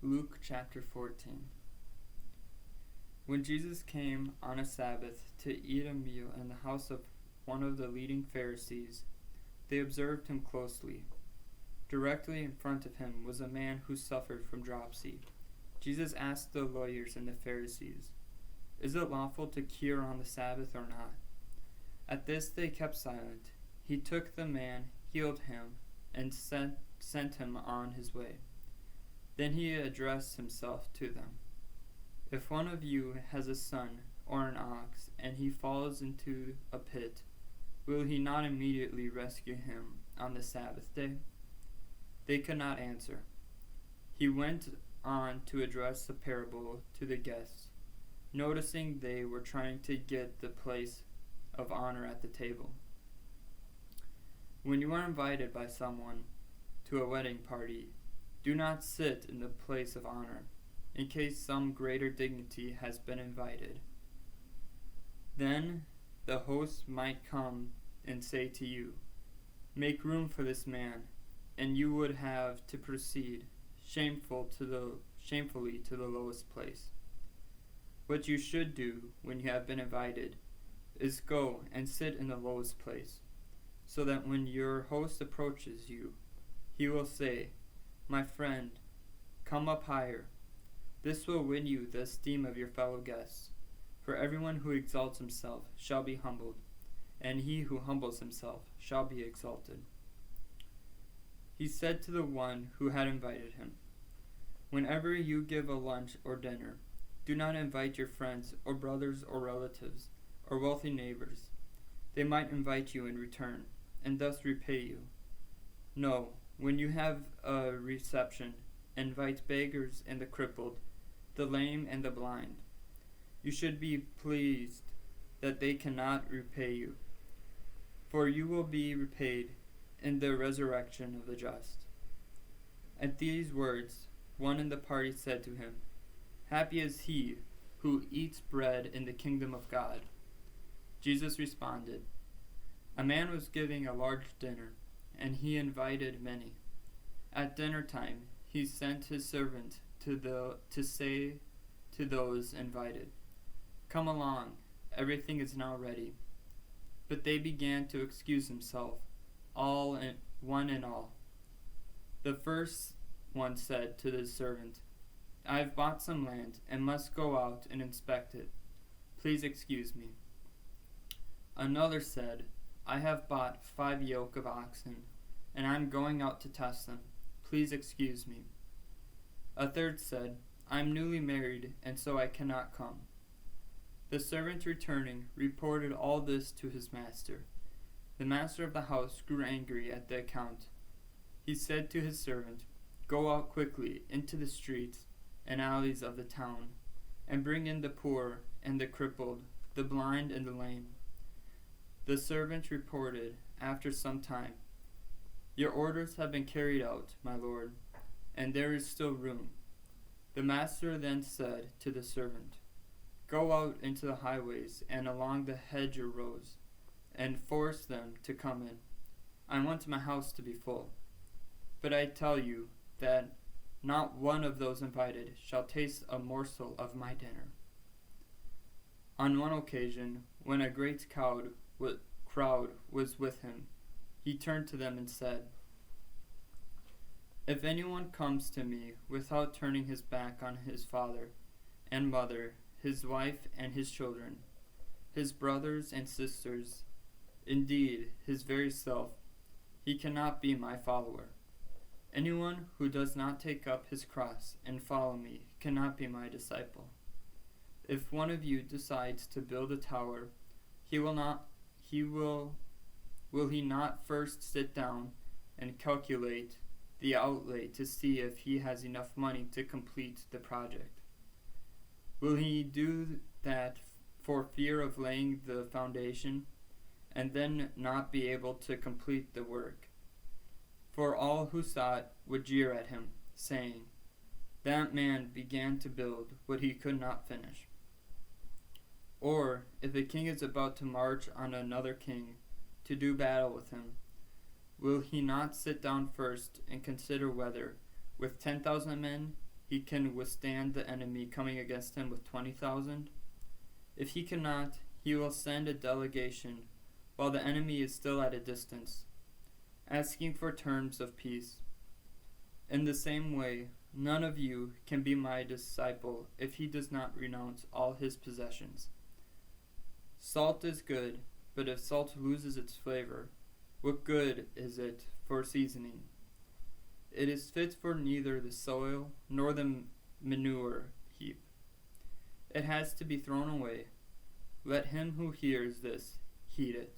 Luke chapter 14. When Jesus came on a Sabbath to eat a meal in the house of one of the leading Pharisees, they observed him closely. Directly in front of him was a man who suffered from dropsy. Jesus asked the lawyers and the Pharisees, "Is it lawful to cure on the Sabbath or not?" At this they kept silent. He took the man, healed him, and sent him on his way. Then he addressed himself to them. "If one of you has a son or an ox, and he falls into a pit, will he not immediately rescue him on the Sabbath day?" They could not answer. He went on to address the parable to the guests, noticing they were trying to get the place of honor at the table. When you are invited by someone to a wedding party, do not sit in the place of honor, in case some greater dignity has been invited. Then the host might come and say to you, "Make room for this man," and you would have to proceed shamefully to the lowest place. What you should do when you have been invited is go and sit in the lowest place, so that when your host approaches you, he will say, "My friend, come up higher." This will win you the esteem of your fellow guests, for everyone who exalts himself shall be humbled, and he who humbles himself shall be exalted. He said to the one who had invited him, "Whenever you give a lunch or dinner, do not invite your friends or brothers or relatives or wealthy neighbors. They might invite you in return, and thus repay you. No, when you have a reception, invite beggars and the crippled, the lame and the blind. You should be pleased that they cannot repay you, for you will be repaid in the resurrection of the just." At these words, one in the party said to him, "Happy is he who eats bread in the kingdom of God." Jesus responded, "A man was giving a large dinner, and he invited many. At dinner time, he sent his servant to say to those invited, 'Come along, everything is now ready.' But they began to excuse themselves, one and all. The first one said to the servant, 'I have bought some land and must go out and inspect it. Please excuse me.' Another said, 'I have bought 5 yoke of oxen, and I am going out to test them. Please excuse me.' A third said, 'I am newly married, and so I cannot come.' The servant returning reported all this to his master. The master of the house grew angry at the account. He said to his servant, 'Go out quickly into the streets and alleys of the town, and bring in the poor and the crippled, the blind and the lame.' The servant reported after some time, 'Your orders have been carried out, my lord, and there is still room.' The master then said to the servant, 'Go out into the highways and along the hedge rows, and force them to come in. I want my house to be full. But I tell you that not one of those invited shall taste a morsel of my dinner.' On one occasion, when a great crowd was with him, he turned to them and said, 'If anyone comes to me without turning his back on his father and mother, his wife and his children, his brothers and sisters, indeed his very self, he cannot be my follower. Anyone who does not take up his cross and follow me cannot be my disciple. If one of you decides to build a tower, will he not first sit down and calculate the outlay to see if he has enough money to complete the project? Will he do that for fear of laying the foundation and then not be able to complete the work? For all who saw it would jeer at him, saying, 'That man began to build what he could not finish.' Or, if a king is about to march on another king to do battle with him, will he not sit down first and consider whether, with 10,000 men, he can withstand the enemy coming against him with 20,000? If he cannot, he will send a delegation while the enemy is still at a distance, asking for terms of peace. In the same way, none of you can be my disciple if he does not renounce all his possessions. Salt is good, but if salt loses its flavor, what good is it for seasoning? It is fit for neither the soil nor the manure heap. It has to be thrown away. Let him who hears this heed it.